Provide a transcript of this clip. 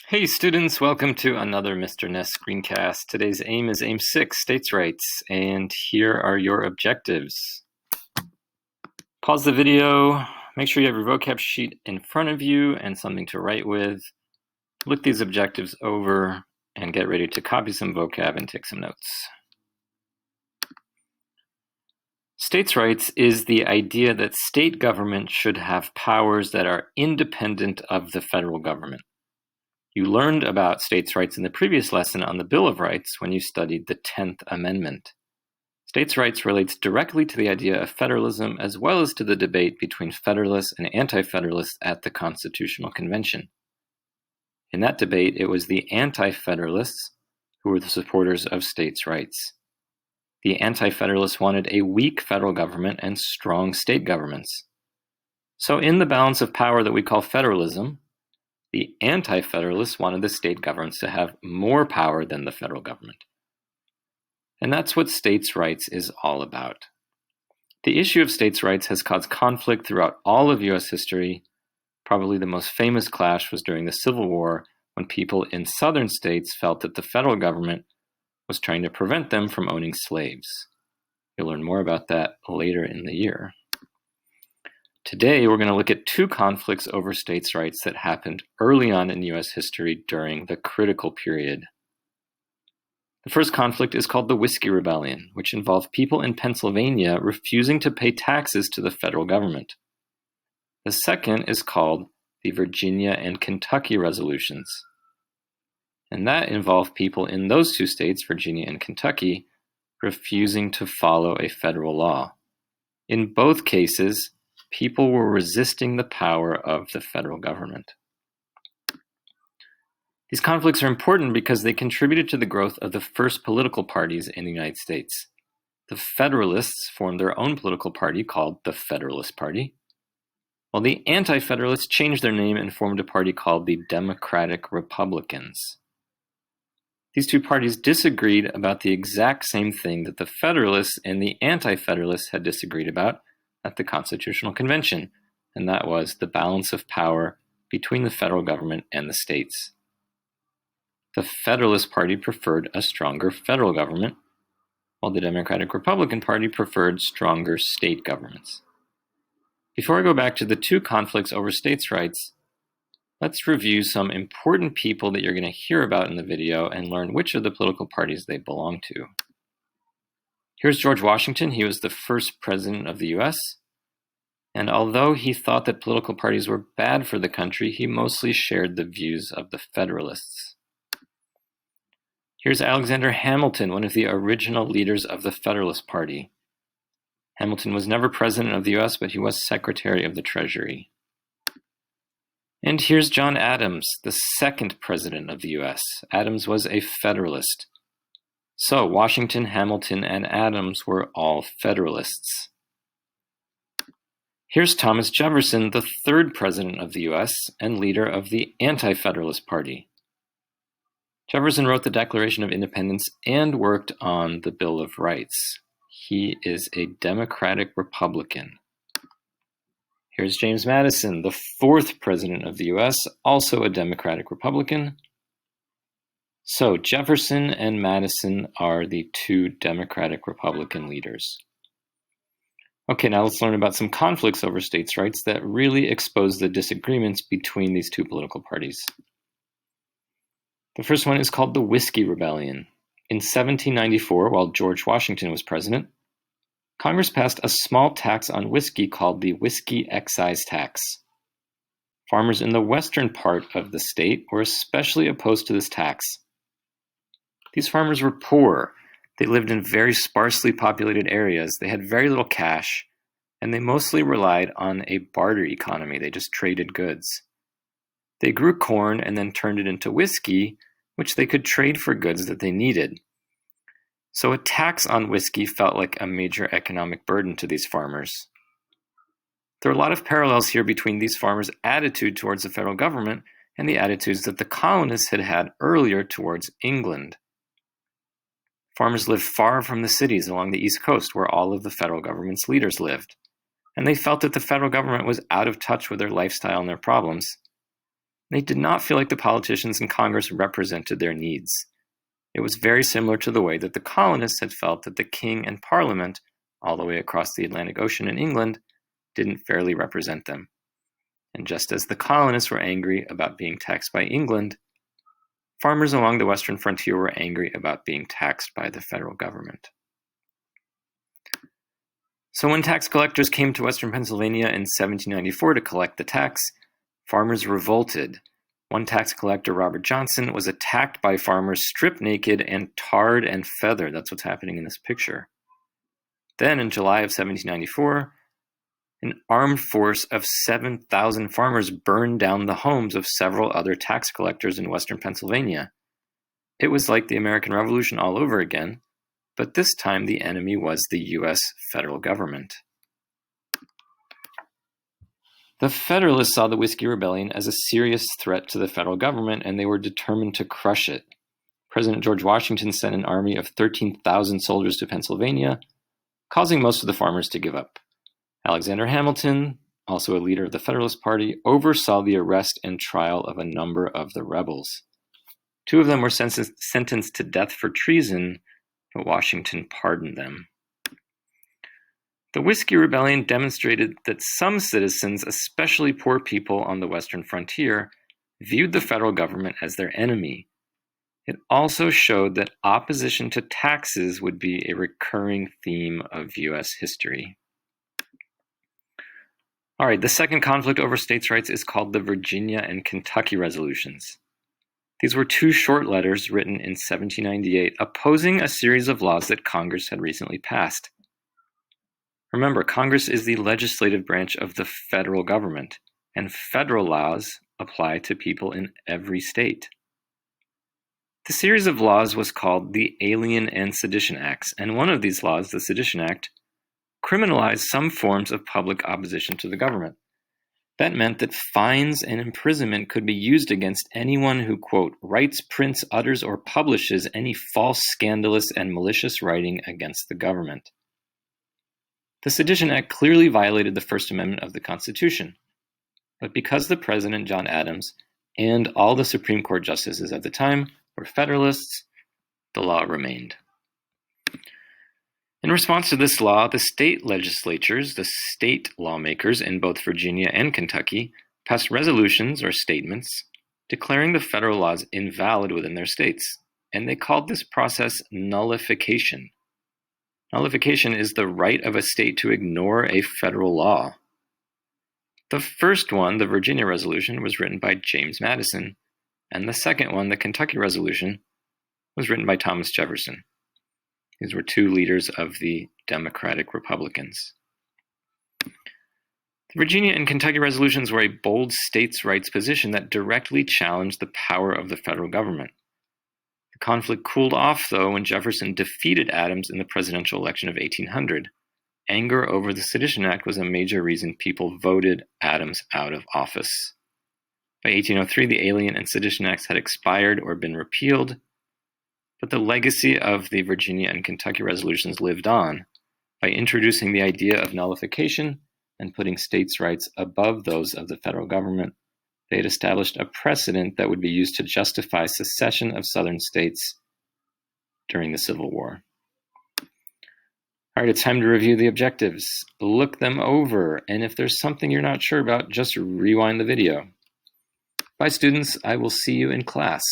Hey students, welcome to another Mr. Ness screencast. Today's aim is AIM 6, States' Rights, and here are your objectives. Pause the video, make sure you have your vocab sheet in front of you and something to write with. Look these objectives over and get ready to copy some vocab and take some notes. States' rights is the idea that state government should have powers that are independent of the federal government. You learned about states' rights in the previous lesson on the Bill of Rights when you studied the 10th Amendment. States' rights relates directly to the idea of federalism as well as to the debate between Federalists and Anti-Federalists at the Constitutional Convention. In that debate, it was the Anti-Federalists who were the supporters of states' rights. The Anti-Federalists wanted a weak federal government and strong state governments. So in the balance of power that we call federalism, the Anti-Federalists wanted the state governments to have more power than the federal government. And that's what states' rights is all about. The issue of states' rights has caused conflict throughout all of U.S. history. Probably the most famous clash was during the Civil War, when people in southern states felt that the federal government was trying to prevent them from owning slaves. You'll learn more about that later in the year. Today, we're going to look at two conflicts over states' rights that happened early on in U.S. history during the critical period. The first conflict is called the Whiskey Rebellion, which involved people in Pennsylvania refusing to pay taxes to the federal government. The second is called the Virginia and Kentucky Resolutions, and that involved people in those two states, Virginia and Kentucky, refusing to follow a federal law. In both cases, people were resisting the power of the federal government. These conflicts are important because they contributed to the growth of the first political parties in the United States. The Federalists formed their own political party called the Federalist Party, while the Anti-Federalists changed their name and formed a party called the Democratic Republicans. These two parties disagreed about the exact same thing that the Federalists and the Anti-Federalists had disagreed about at the Constitutional Convention, and that was the balance of power between the federal government and the states. The Federalist Party preferred a stronger federal government, while the Democratic Republican Party preferred stronger state governments. Before I go back to the two conflicts over states' rights, let's review some important people that you're going to hear about in the video and learn which of the political parties they belong to. Here's George Washington. He was the first president of the U.S., and although he thought that political parties were bad for the country, he mostly shared the views of the Federalists. Here's Alexander Hamilton, one of the original leaders of the Federalist Party. Hamilton was never president of the U.S., but he was Secretary of the Treasury. And here's John Adams, the second president of the U.S. Adams was a Federalist. So Washington, Hamilton, and Adams were all Federalists. Here's Thomas Jefferson, the third president of the U.S. and leader of the Anti-Federalist Party. Jefferson wrote the Declaration of Independence and worked on the Bill of Rights. He is a Democratic Republican. Here's James Madison, the fourth president of the U.S., also a Democratic Republican. So Jefferson and Madison are the two Democratic Republican leaders. Okay, now let's learn about some conflicts over states' rights that really expose the disagreements between these two political parties. The first one is called the Whiskey Rebellion. In 1794, while George Washington was president, Congress passed a small tax on whiskey called the Whiskey Excise Tax. Farmers in the western part of the state were especially opposed to this tax. These farmers were poor. They lived in very sparsely populated areas. They had very little cash, and they mostly relied on a barter economy. They just traded goods. They grew corn and then turned it into whiskey, which they could trade for goods that they needed. So a tax on whiskey felt like a major economic burden to these farmers. There are a lot of parallels here between these farmers' attitude towards the federal government and the attitudes that the colonists had had earlier towards England. Farmers lived far from the cities along the East Coast where all of the federal government's leaders lived, and they felt that the federal government was out of touch with their lifestyle and their problems. They did not feel like the politicians in Congress represented their needs. It was very similar to the way that the colonists had felt that the king and parliament, all the way across the Atlantic Ocean in England, didn't fairly represent them. And just as the colonists were angry about being taxed by England, farmers along the western frontier were angry about being taxed by the federal government. So when tax collectors came to western Pennsylvania in 1794 to collect the tax, farmers revolted. One tax collector, Robert Johnson, was attacked by farmers stripped naked and tarred and feathered. That's what's happening in this picture. Then in July of 1794, an armed force of 7,000 farmers burned down the homes of several other tax collectors in western Pennsylvania. It was like the American Revolution all over again, but this time the enemy was the U.S. federal government. The Federalists saw the Whiskey Rebellion as a serious threat to the federal government, and they were determined to crush it. President George Washington sent an army of 13,000 soldiers to Pennsylvania, causing most of the farmers to give up. Alexander Hamilton, also a leader of the Federalist Party, oversaw the arrest and trial of a number of the rebels. 2 of them were sentenced to death for treason, but Washington pardoned them. The Whiskey Rebellion demonstrated that some citizens, especially poor people on the western frontier, viewed the federal government as their enemy. It also showed that opposition to taxes would be a recurring theme of U.S. history. All right, the second conflict over states' rights is called the Virginia and Kentucky Resolutions. These were 2 short letters written in 1798 opposing a series of laws that Congress had recently passed. Remember, Congress is the legislative branch of the federal government, and federal laws apply to people in every state. The series of laws was called the Alien and Sedition Acts, and one of these laws, the Sedition Act, criminalized some forms of public opposition to the government. That meant that fines and imprisonment could be used against anyone who, quote, writes, prints, utters, or publishes any false, scandalous, and malicious writing against the government. The Sedition Act clearly violated the First Amendment of the Constitution, but because the President, John Adams, and all the Supreme Court justices at the time were Federalists, the law remained. In response to this law, the state legislatures, the state lawmakers in both Virginia and Kentucky, passed resolutions or statements declaring the federal laws invalid within their states, and they called this process nullification. Nullification is the right of a state to ignore a federal law. The first one, the Virginia Resolution, was written by James Madison, and the second one, the Kentucky Resolution, was written by Thomas Jefferson. These were 2 leaders of the Democratic Republicans. The Virginia and Kentucky resolutions were a bold states' rights position that directly challenged the power of the federal government. The conflict cooled off, though, when Jefferson defeated Adams in the presidential election of 1800. Anger over the Sedition Act was a major reason people voted Adams out of office. By 1803, the Alien and Sedition Acts had expired or been repealed, but the legacy of the Virginia and Kentucky resolutions lived on by introducing the idea of nullification and putting states' rights above those of the federal government. They had established a precedent that would be used to justify secession of southern states during the Civil War. All right, it's time to review the objectives. Look them over, and if there's something you're not sure about, just rewind the video. Bye, students. I will see you in class.